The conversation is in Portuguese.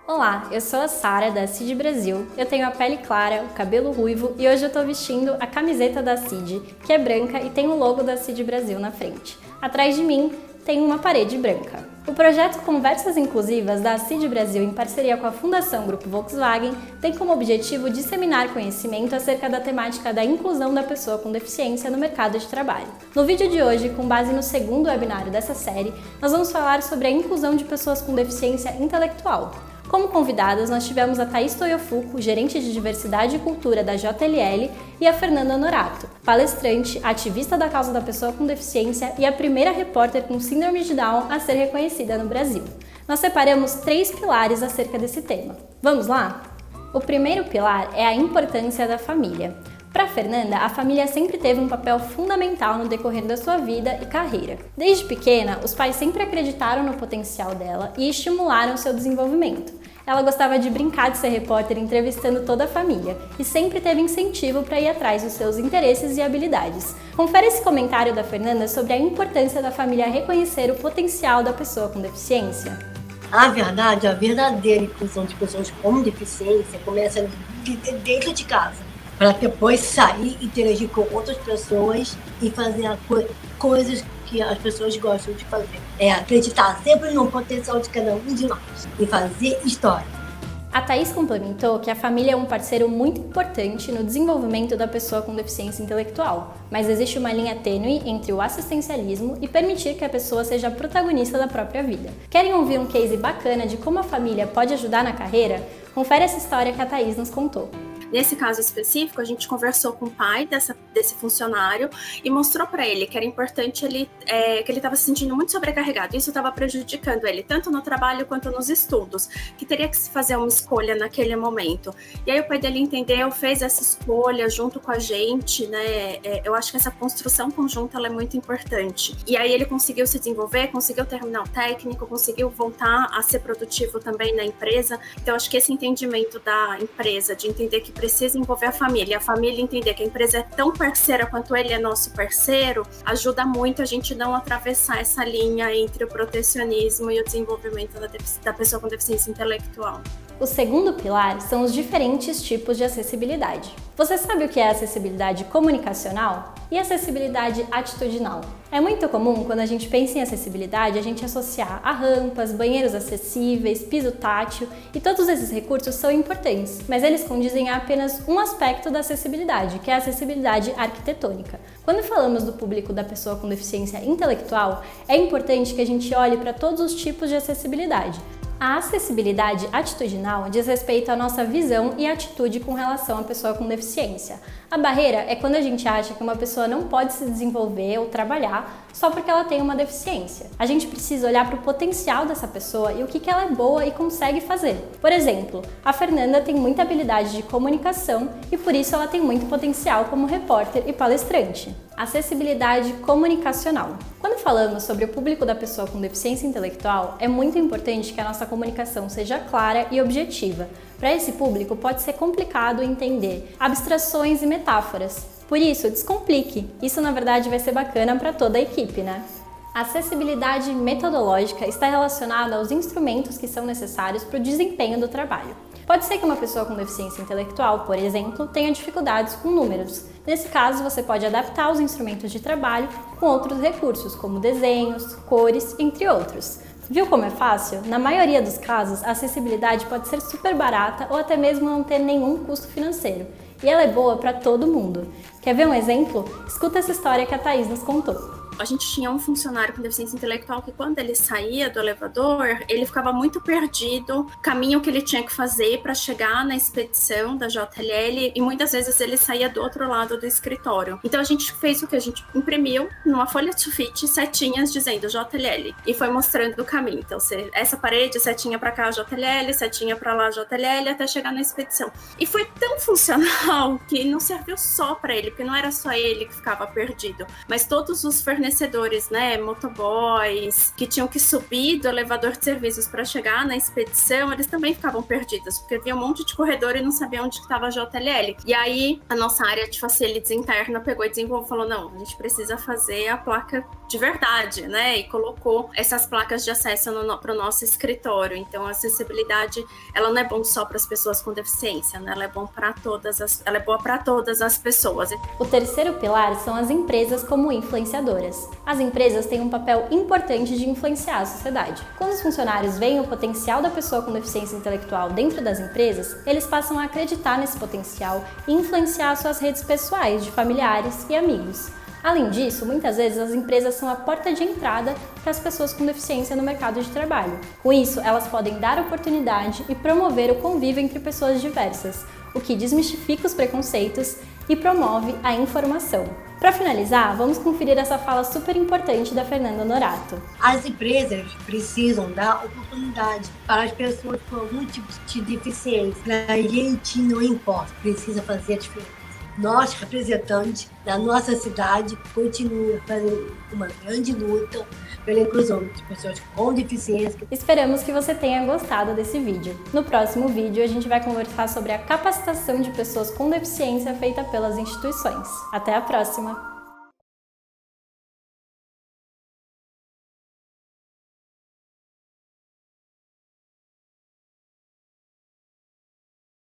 Olá, eu sou a Sara da CID Brasil, eu tenho a pele clara, o cabelo ruivo e hoje eu tô vestindo a camiseta da CID, que é branca e tem o logo da CID Brasil na frente. Atrás de mim tem uma parede branca. O projeto Conversas Inclusivas da CID Brasil, em parceria com a Fundação Grupo Volkswagen, tem como objetivo disseminar conhecimento acerca da temática da inclusão da pessoa com deficiência no mercado de trabalho. No vídeo de hoje, com base no segundo webinário dessa série, nós vamos falar sobre a inclusão de pessoas com deficiência intelectual. Como convidadas, nós tivemos a Thaís Toyofuku, gerente de diversidade e cultura da JLL, e a Fernanda Norato, palestrante, ativista da causa da pessoa com deficiência e a primeira repórter com síndrome de Down a ser reconhecida no Brasil. Nós separamos 3 pilares acerca desse tema. Vamos lá? O primeiro pilar é a importância da família. Para Fernanda, a família sempre teve um papel fundamental no decorrer da sua vida e carreira. Desde pequena, os pais sempre acreditaram no potencial dela e estimularam seu desenvolvimento. Ela gostava de brincar de ser repórter entrevistando toda a família e sempre teve incentivo para ir atrás dos seus interesses e habilidades. Confere esse comentário da Fernanda sobre a importância da família reconhecer o potencial da pessoa com deficiência. A verdade, a verdadeira inclusão de pessoas com deficiência começa dentro de casa, para depois sair, interagir com outras pessoas e fazer coisas que as pessoas gostam de fazer. É acreditar sempre no potencial de cada um de nós e fazer história. A Thaís complementou que a família é um parceiro muito importante no desenvolvimento da pessoa com deficiência intelectual, mas existe uma linha tênue entre o assistencialismo e permitir que a pessoa seja protagonista da própria vida. Querem ouvir um case bacana de como a família pode ajudar na carreira? Confere essa história que a Thaís nos contou. Nesse caso específico, a gente conversou com o pai desse funcionário e mostrou para ele que era importante que ele estava se sentindo muito sobrecarregado. Isso estava prejudicando ele, tanto no trabalho quanto nos estudos, que teria que se fazer uma escolha naquele momento. E aí o pai dele entendeu, fez essa escolha junto com a gente, né? Eu acho que essa construção conjunta ela é muito importante. E aí ele conseguiu se desenvolver, conseguiu terminar o técnico, conseguiu voltar a ser produtivo também na empresa. Então, acho que esse entendimento da empresa, de entender que precisa envolver a família entender que a empresa é tão parceira quanto ele é nosso parceiro, ajuda muito a gente não atravessar essa linha entre o protecionismo e o desenvolvimento da pessoa com deficiência intelectual. O segundo pilar são os diferentes tipos de acessibilidade. Você sabe o que é acessibilidade comunicacional e acessibilidade atitudinal? É muito comum, quando a gente pensa em acessibilidade, a gente associar a rampas, banheiros acessíveis, piso tátil, e todos esses recursos são importantes, mas eles condizem a apenas um aspecto da acessibilidade, que é a acessibilidade arquitetônica. Quando falamos do público da pessoa com deficiência intelectual, é importante que a gente olhe para todos os tipos de acessibilidade. A acessibilidade atitudinal diz respeito à nossa visão e atitude com relação à pessoa com deficiência. A barreira é quando a gente acha que uma pessoa não pode se desenvolver ou trabalhar só porque ela tem uma deficiência. A gente precisa olhar para o potencial dessa pessoa e o que ela é boa e consegue fazer. Por exemplo, a Fernanda tem muita habilidade de comunicação e por isso ela tem muito potencial como repórter e palestrante. Acessibilidade comunicacional. Quando falamos sobre o público da pessoa com deficiência intelectual, é muito importante que a nossa comunicação seja clara e objetiva. Para esse público, pode ser complicado entender abstrações e metáforas. Por isso, descomplique. Isso, na verdade, vai ser bacana para toda a equipe, né? A acessibilidade metodológica está relacionada aos instrumentos que são necessários para o desempenho do trabalho. Pode ser que uma pessoa com deficiência intelectual, por exemplo, tenha dificuldades com números. Nesse caso, você pode adaptar os instrumentos de trabalho com outros recursos, como desenhos, cores, entre outros. Viu como é fácil? Na maioria dos casos, a acessibilidade pode ser super barata ou até mesmo não ter nenhum custo financeiro. E ela é boa para todo mundo. Quer ver um exemplo? Escuta essa história que a Thaís nos contou. A gente tinha um funcionário com deficiência intelectual que quando ele saía do elevador, ele ficava muito perdido, caminho que ele tinha que fazer para chegar na expedição da JLL e muitas vezes ele saía do outro lado do escritório. Então a gente fez o que? A gente imprimiu numa folha de sulfite setinhas dizendo JLL e foi mostrando o caminho. Então essa parede, setinha para cá JLL, setinha para lá JLL até chegar na expedição. E foi tão funcional que não serviu só para ele, porque não era só ele que ficava perdido, mas todos os fornecedores fornecedores, né, motoboys, que tinham que subir do elevador de serviços para chegar na expedição, eles também ficavam perdidos, porque havia um monte de corredor e não sabia onde estava a JLL. E aí, a nossa área de facilities interna pegou e desenvolveu, falou, não, a gente precisa fazer a placa de verdade, né, e colocou essas placas de acesso para o nosso escritório. Então, a acessibilidade, ela não é bom só para as pessoas com deficiência, né, ela é boa para todas as pessoas. O terceiro pilar são as empresas como influenciadoras. As empresas têm um papel importante de influenciar a sociedade. Quando os funcionários veem o potencial da pessoa com deficiência intelectual dentro das empresas, eles passam a acreditar nesse potencial e influenciar suas redes pessoais de familiares e amigos. Além disso, muitas vezes as empresas são a porta de entrada para as pessoas com deficiência no mercado de trabalho. Com isso, elas podem dar oportunidade e promover o convívio entre pessoas diversas, o que desmistifica os preconceitos e promove a informação. Para finalizar, vamos conferir essa fala super importante da Fernanda Norato. As empresas precisam dar oportunidade para as pessoas com algum tipo de deficiência. Para a gente não importa, precisa fazer a diferença. Nós, representantes da nossa cidade, continuamos fazendo uma grande luta pela inclusão de pessoas com deficiência. Esperamos que você tenha gostado desse vídeo. No próximo vídeo, a gente vai conversar sobre a capacitação de pessoas com deficiência feita pelas instituições. Até a próxima!